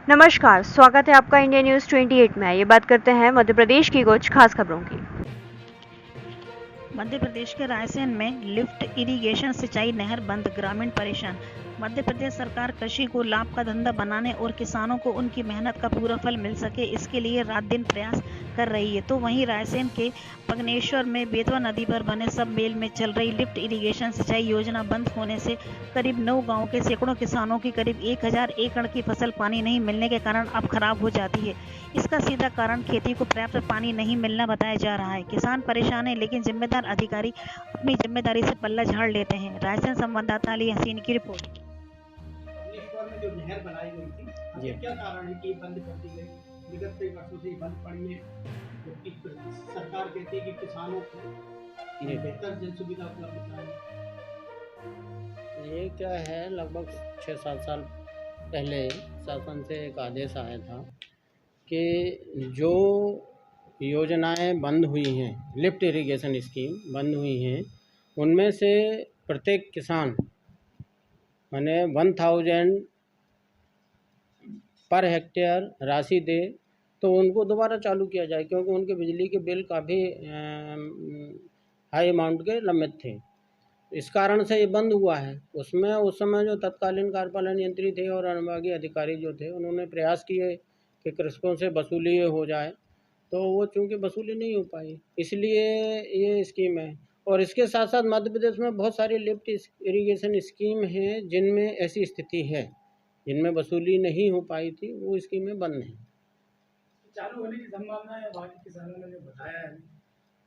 नमस्कार, स्वागत है आपका इंडिया न्यूज 28 में। ये बात करते हैं मध्य प्रदेश की कुछ खास खबरों की। मध्य प्रदेश के रायसेन में लिफ्ट इरिगेशन सिंचाई नहर बंद, ग्रामीण परेशान। मध्य प्रदेश सरकार कृषि को लाभ का धंधा बनाने और किसानों को उनकी मेहनत का पूरा फल मिल सके, इसके लिए रात दिन प्रयास कर रही है। तो वहीं रायसेन के पगनेश्वर में बेतवा नदी पर बने सब मेल में चल रही लिफ्ट इरिगेशन सिंचाई योजना बंद होने से करीब 9 गाँव के सैकड़ों किसानों की करीब 1000 एकड़ की फसल पानी नहीं मिलने के कारण अब खराब हो जाती है। इसका सीधा कारण खेती को पर्याप्त पानी नहीं मिलना बताया जा रहा है। किसान परेशान है, लेकिन जिम्मेदार अधिकारी अपनी जिम्मेदारी से पल्ला झाड़ लेते हैं। रायसेन संवाददाता अली हसीन की रिपोर्ट। भुवनेश्वर में जो नहर बनाई गई थी, ये क्या कारण है कि बंद कर दी गई? विगत कई वर्षों से बंद पड़ी है, जबकि सरकार कहती है कि किसानों को बेहतर जल सुविधा उपलब्ध कराएं। ये क्या है, लगभग 6-7 साल पहले शासन से एक आदेश आया था कि जो योजनाएं बंद हुई हैं, लिफ्ट इरिगेशन स्कीम बंद हुई हैं, उनमें से प्रत्येक किसान माने 1000 पर हेक्टेयर राशि दे तो उनको दोबारा चालू किया जाए, क्योंकि उनके बिजली के बिल काफ़ी हाई अमाउंट के लंबित थे। इस कारण से ये बंद हुआ है। उसमें उस समय जो तत्कालीन कार्यपालन यंत्री थे और अनुभागीय अधिकारी जो थे, उन्होंने प्रयास किए कि कृषकों से वसूली हो जाए, तो वो चूँकि वसूली नहीं हो पाई, इसलिए ये स्कीम है। और इसके साथ साथ मध्य प्रदेश में बहुत सारी लिफ्ट इरिगेशन स्कीम हैं जिनमें ऐसी स्थिति है, जिनमें वसूली नहीं हो पाई थी, वो स्कीमें बंद हैं। चालू होने की संभावना है, वहाँ के किसानों ने जो बताया है,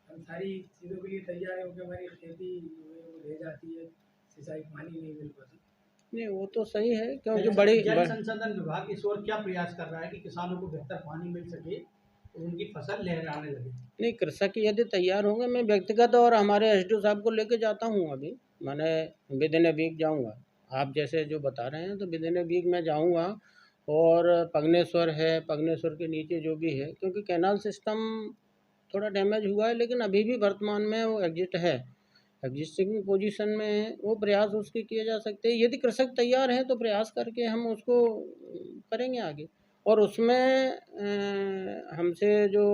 हम सारी चीज़ों के लिए तैयार है, क्योंकि हमारी खेती वो रह जाती है, सिंचाई पानी नहीं मिल पाता। नहीं, वो तो सही है, क्योंकि बड़ी जल संसाधन विभाग इस ओर क्या प्रयास कर रहा है कि किसानों को बेहतर पानी मिल सके और उनकी फसल लहराने लगे? नहीं, कृषक यदि तैयार होंगे, मैं व्यक्तिगत और हमारे एसडीओ साहब को लेके जाता हूँ। अभी मैंने विद इन ए वीक जाऊँगा। आप जैसे जो बता रहे हैं, तो विद इन ए वीक मैं जाऊँगा। और पगनेश्वर है, पगनेश्वर के नीचे जो भी है, क्योंकि कैनाल सिस्टम थोड़ा डैमेज हुआ है, लेकिन अभी भी वर्तमान में वो एग्जिस्टिंग पोजीशन में है। वो प्रयास उसके किए जा सकते हैं। यदि कृषक तैयार हैं तो प्रयास करके हम उसको करेंगे आगे। और उसमें हमसे जो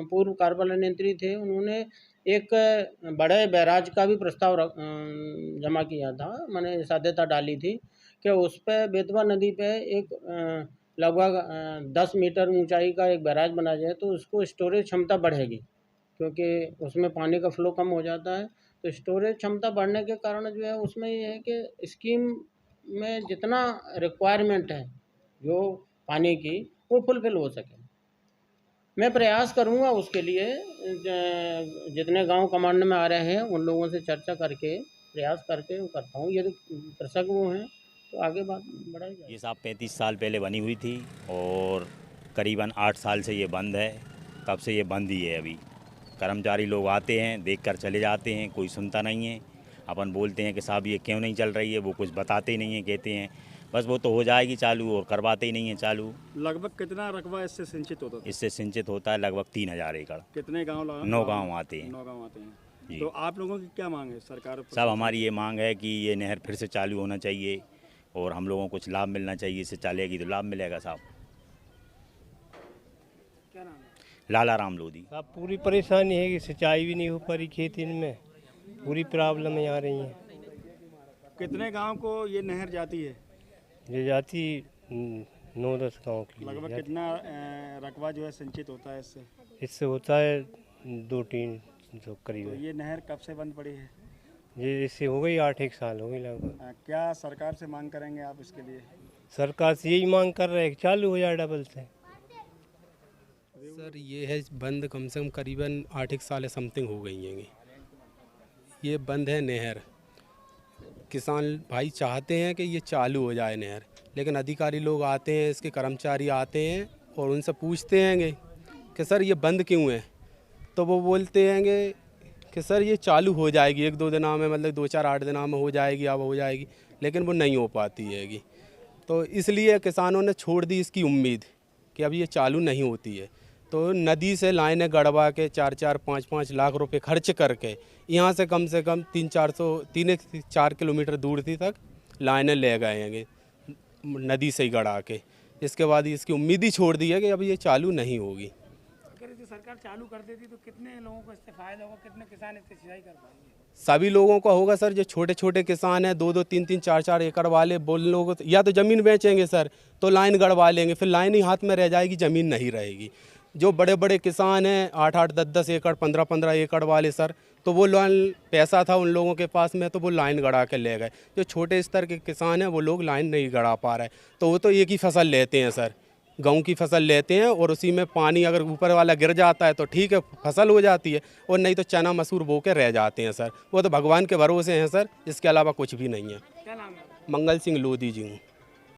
पूर्व कार्यपालन यंत्री थे, उन्होंने एक बड़े बैराज का भी प्रस्ताव जमा किया था, मैंने साध्यता डाली थी कि उस पे बेतवा नदी पे एक लगभग 10 मीटर ऊंचाई का एक बैराज बनाया जाए, तो उसको स्टोरेज क्षमता बढ़ेगी, क्योंकि उसमें पानी का फ्लो कम हो जाता है। तो स्टोरेज क्षमता बढ़ने के कारण जो है, उसमें ये है कि स्कीम में जितना रिक्वायरमेंट है जो पानी की, वो फुलफिल हो सके। मैं प्रयास करूंगा उसके लिए। जितने गांव कमांड में आ रहे हैं, उन लोगों से चर्चा करके प्रयास करके वो करता हूँ। यदि कृषक वो हैं तो आगे बात बढ़ाई जाए। ये साहब 35 साल पहले बनी हुई थी और करीबन 8 साल से ये बंद है। तब से ये बंद ही है। अभी कर्मचारी लोग आते हैं, देख कर चले जाते हैं, कोई सुनता नहीं है। अपन बोलते हैं कि साहब ये क्यों नहीं चल रही है, वो कुछ बताते ही नहीं हैं, कहते हैं बस वो तो हो जाएगी चालू, और करवाते ही नहीं हैं चालू। लगभग कितना रकबा इससे सिंचित होता था? इससे सिंचित होता है लगभग 3000 एकड़। कितने गांव? 9 गाँव आते हैं। 9 गांव आते हैं जी। तो आप लोगों की क्या मांग है सरकार? साहब हमारी ये मांग है कि ये नहर फिर से चालू होना चाहिए और हम लोगों को कुछ लाभ मिलना चाहिए। इससे चलेगी तो लाभ मिलेगा साहब। क्या नाम है? लाला राम लोधी। अब पूरी परेशानी है कि सिंचाई भी नहीं हो पा रही, खेती में पूरी प्रॉब्लम आ रही है। कितने गांव को ये नहर जाती है? ये जाती 9-10 गाँव की लगभग कितना रकबा जो है सिंचित होता है इससे? इससे होता है 2-3 जो करीब तो है। ये नहर कब से बंद पड़ी है? ये इससे हो गई 8-1 साल हो गई लगभग। क्या सरकार से मांग करेंगे आप इसके लिए? सरकार से यही मांग कर रहे हैं कि चालू हो जाए डबल से। सर ये है बंद कम से कम करीबन 8-1 साल समथिंग हो गई हैं। ये बंद है नहर। किसान भाई चाहते हैं कि ये चालू हो जाए नहर, लेकिन अधिकारी लोग आते हैं, इसके कर्मचारी आते हैं और उनसे पूछते हैं कि सर ये बंद क्यों है, तो वो बोलते हैं कि सर ये चालू हो जाएगी 1-2 दिनों में, मतलब 2-4-8 दिनों में हो जाएगी, अब हो जाएगी, लेकिन वो नहीं हो पाती हैगी। तो इसलिए किसानों ने छोड़ दी इसकी उम्मीद कि अब ये चालू नहीं होती है। तो नदी से लाइनें गड़वा के 4-4, 5-5 लाख रुपए खर्च करके यहाँ से कम 3-4 किलोमीटर दूर थी तक लाइनें ले गए हैं नदी से ही गड़ा के, इसके बाद इसकी उम्मीद ही छोड़ दी है कि अब ये चालू नहीं होगी। अगर ये सरकार चालू कर देती तो कितने लोगों को इससे फायदा होगा, कितने किसान इससे सिंचाई कर पाएंगे? सभी लोगों का होगा सर। जो छोटे छोटे किसान हैं, 2-2, 3-3, 4-4 एकड़ वाले, बोल लोग या तो ज़मीन बेचेंगे सर, तो लाइन गड़वा लेंगे, फिर लाइन ही हाथ में रह जाएगी, ज़मीन नहीं रहेगी। जो बड़े बड़े किसान हैं 8-8, 10-10 एकड़, 15-15 एकड़ वाले सर, तो वो लाइन पैसा था उन लोगों के पास में, तो वो लाइन गड़ा के ले गए। जो छोटे स्तर के किसान हैं वो लोग लाइन नहीं गड़ा पा रहे, तो वो तो एक ही फसल लेते हैं सर, गेहूं की फसल लेते हैं, और उसी में पानी अगर ऊपर वाला गिर जाता है तो ठीक है, फसल हो जाती है, और नहीं तो चना मसूर बो के रह जाते हैं सर। वो तो भगवान के भरोसे हैं सर, इसके अलावा कुछ भी नहीं है। क्या नाम है? मंगल सिंह लोधी जी हूँ।